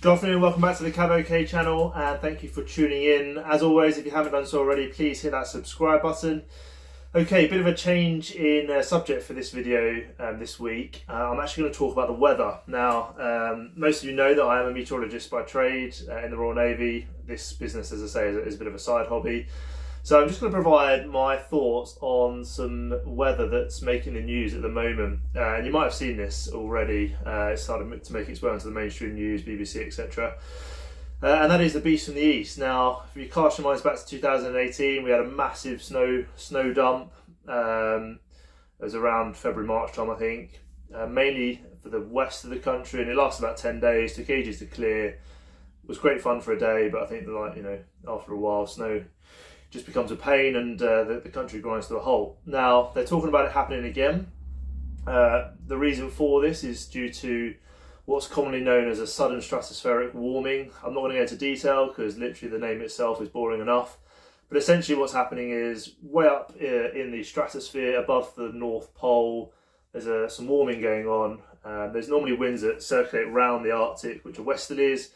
Good afternoon, welcome back to the Cav OK channel, and thank you for tuning in. As always, if you haven't done so already, please hit that subscribe button. Okay, a bit of a change in subject for this video this week. I'm actually going to talk about the weather. Now, most of you know that I am a meteorologist by trade in the Royal Navy. This business, as I say, is a bit of a side hobby. So I'm just going to provide my thoughts on some weather that's making the news at the moment. And you might have seen this already. It's started to make its way onto the mainstream news, BBC, etc. And that is the beast from the east. Now, if you cast your minds back to 2018, we had a massive snow dump. It was around February, March time, I think. Mainly for the west of the country, and it lasted about 10 days, took ages to clear. It was great fun for a day, but I think that, after a while, snow just becomes a pain, and the country grinds to a halt. Now, they're talking about it happening again. The reason for this is due to what's commonly known as a sudden stratospheric warming. I'm not going to go into detail because literally the name itself is boring enough. But essentially what's happening is way up in the stratosphere above the North Pole, there's some warming going on. There's normally winds that circulate around the Arctic, which are westerlies.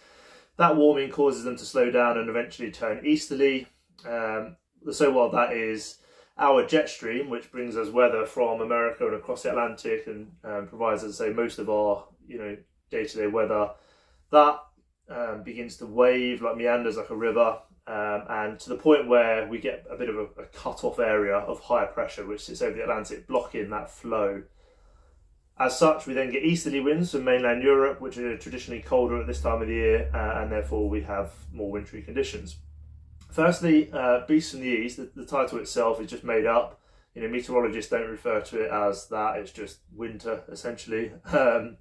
That warming causes them to slow down and eventually turn easterly. So what that is, our jet stream, which brings us weather from America and across the Atlantic and provides, as I say, most of our day-to-day weather, that begins to wave, like meanders like a river, and to the point where we get a bit of a cut-off area of higher pressure which sits over the Atlantic, blocking that flow. As such, we then get easterly winds from mainland Europe, which are traditionally colder at this time of the year, and therefore we have more wintry conditions. Firstly, Beast from the East, the title itself is just made up. Meteorologists don't refer to it as that, it's just winter, essentially. And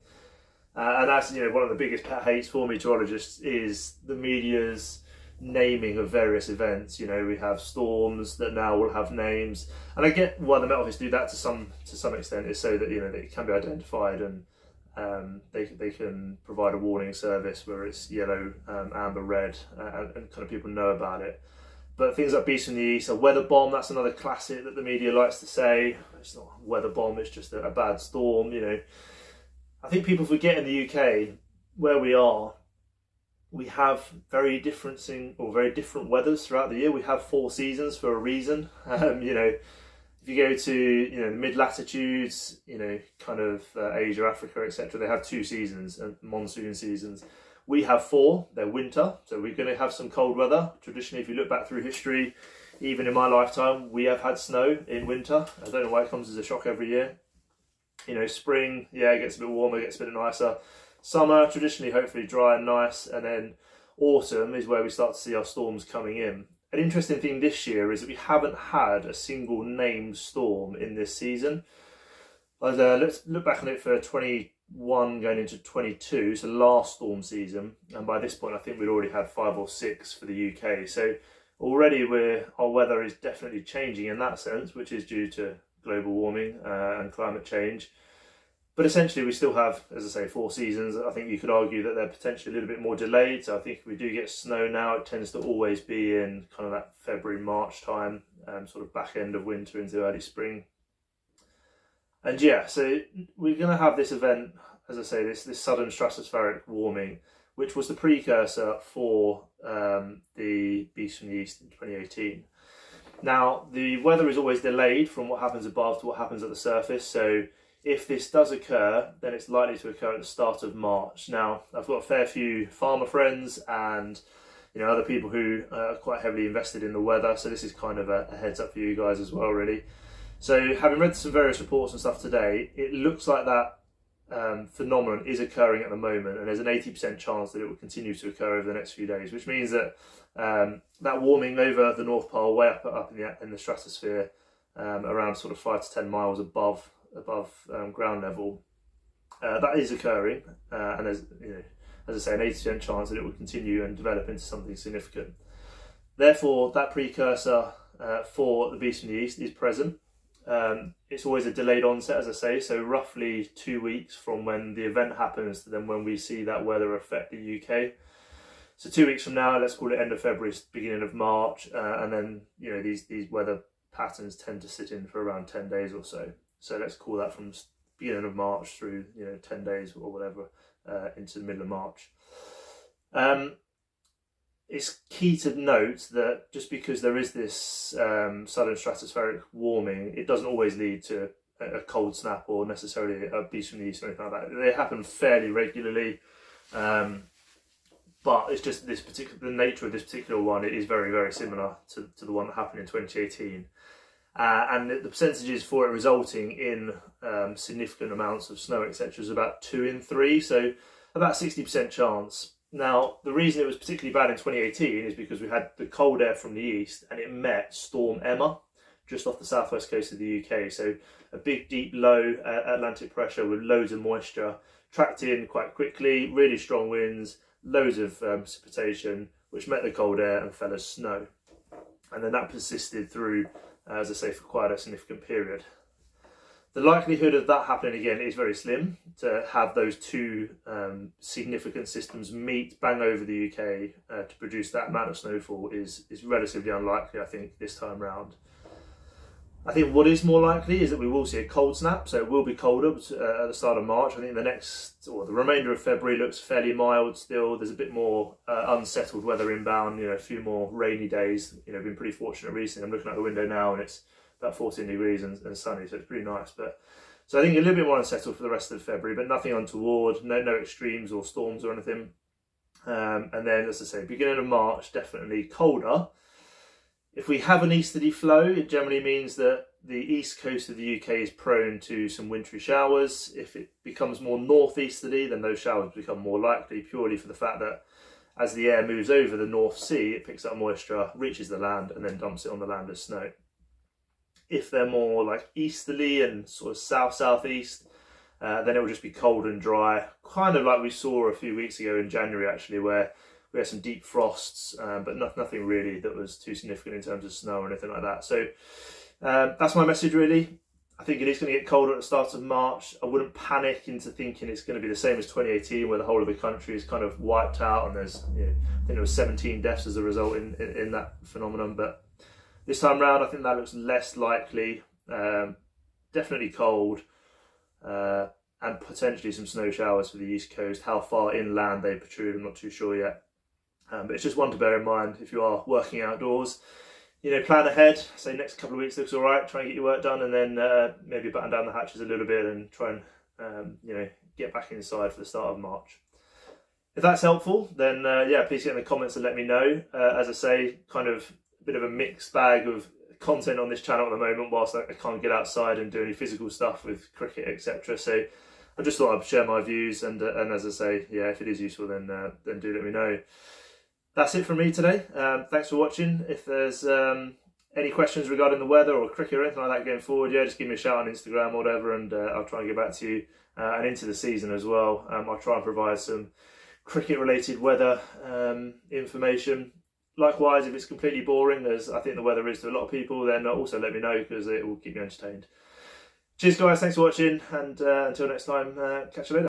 that's, one of the biggest pet hates for meteorologists is the media's naming of various events. We have storms that now will have names. And I get why the Met Office do that to some extent, is so that, it can be identified and they can provide a warning service where it's yellow, amber, red, and kind of people know about it. But things like Beast from the East, a weather bomb, that's another classic that the media likes to say. It's not a weather bomb, it's just a bad storm. I think people forget in the UK where we are, we have very different weathers throughout the year. We have 4 seasons for a reason. If you go to the mid latitudes, kind of Asia, Africa, etc., they have 2 seasons, monsoon seasons. We have 4. They're winter, so we're going to have some cold weather. Traditionally, if you look back through history, even in my lifetime, we have had snow in winter. I don't know why it comes as a shock every year. Spring, yeah, it gets a bit warmer, it gets a bit nicer. Summer, traditionally, hopefully dry and nice, and then autumn is where we start to see our storms coming in. An interesting thing this year is that we haven't had a single named storm in this season. Let's look back on it for 21 going into 22, so last storm season, and by this point I think we'd already had 5 or 6 for the UK. So already our weather is definitely changing in that sense, which is due to global warming and climate change. But essentially we still have, as I say, 4 seasons. I think you could argue that they're potentially a little bit more delayed. So I think if we do get snow now, it tends to always be in kind of that February, March time, sort of back end of winter into early spring. And yeah, so we're going to have this event, as I say, this sudden stratospheric warming, which was the precursor for the Beast from the East in 2018. Now, the weather is always delayed from what happens above to what happens at the surface. So if this does occur, then it's likely to occur at the start of March. Now, I've got a fair few farmer friends and other people who are quite heavily invested in the weather, so this is kind of a heads up for you guys as well, really. So having read some various reports and stuff today, it looks like that phenomenon is occurring at the moment, and there's an 80% chance that it will continue to occur over the next few days, which means that that warming over the North Pole, way up in the stratosphere, around sort of 5 to 10 miles above ground level, that is occurring, and there's, as I say, an 80% chance that it will continue and develop into something significant. Therefore, that precursor for the Beast from the East is present. It's always a delayed onset, as I say, so roughly 2 weeks from when the event happens to then when we see that weather affect the UK. So 2 weeks from now, let's call it end of February, beginning of March, and then these weather patterns tend to sit in for around 10 days or so. So let's call that from beginning of March through 10 days or whatever into the middle of March. It's key to note that just because there is this sudden stratospheric warming, it doesn't always lead to a cold snap or necessarily a beast from the east or anything like that. They happen fairly regularly, but it's just the nature of this particular one. It is very, very similar to the one that happened in 2018. And the percentages for it resulting in significant amounts of snow, etc., is about 2 in 3, so about 60% chance. Now, the reason it was particularly bad in 2018 is because we had the cold air from the east and it met Storm Emma just off the southwest coast of the UK. So a big, deep, low Atlantic pressure with loads of moisture tracked in quite quickly, really strong winds, loads of precipitation, which met the cold air and fell as snow. And then that persisted through, as I say, for quite a significant period. The likelihood of that happening again is very slim. To have those two significant systems meet bang over the UK to produce that amount of snowfall is relatively unlikely, I think, this time round. I think what is more likely is that we will see a cold snap, so it will be colder at the start of March. I think the remainder of February looks fairly mild still. There's a bit more unsettled weather inbound, a few more rainy days. I've been pretty fortunate recently. I'm looking out the window now and it's about 14 degrees and sunny, so it's pretty nice. So I think a little bit more unsettled for the rest of February, but nothing untoward, no extremes or storms or anything. And then, as I say, beginning of March, definitely colder. If we have an easterly flow, it generally means that the east coast of the UK is prone to some wintry showers. If it becomes more northeasterly, then those showers become more likely, purely for the fact that as the air moves over the North Sea, it picks up moisture, reaches the land, and then dumps it on the land as snow. If they're more like easterly and sort of south-southeast, then it will just be cold and dry, kind of like we saw a few weeks ago in January, actually, where we had some deep frosts, but nothing really that was too significant in terms of snow or anything like that. So that's my message, really. I think it is going to get colder at the start of March. I wouldn't panic into thinking it's going to be the same as 2018, where the whole of the country is kind of wiped out and there's, I think there was 17 deaths as a result in that phenomenon. But this time round, I think that looks less likely. Definitely cold, and potentially some snow showers for the east coast. How far inland they protrude, I'm not too sure yet. But it's just one to bear in mind if you are working outdoors. Plan ahead. Say next couple of weeks looks all right. Try and get your work done, and then maybe batten down the hatches a little bit and try and get back inside for the start of March. If that's helpful, then yeah, please get in the comments and let me know. As I say, kind of a bit of a mixed bag of content on this channel at the moment, whilst I can't get outside and do any physical stuff with cricket, etc. So I just thought I'd share my views, and as I say, yeah, if it is useful, then do let me know. That's it from me today. Thanks for watching. If there's any questions regarding the weather or cricket or anything like that going forward, yeah, just give me a shout on Instagram or whatever, and I'll try and get back to you. And into the season as well, I'll try and provide some cricket-related weather information. Likewise, if it's completely boring, as I think the weather is to a lot of people, then also let me know, because it will keep me entertained. Cheers guys, thanks for watching, and until next time, catch you later.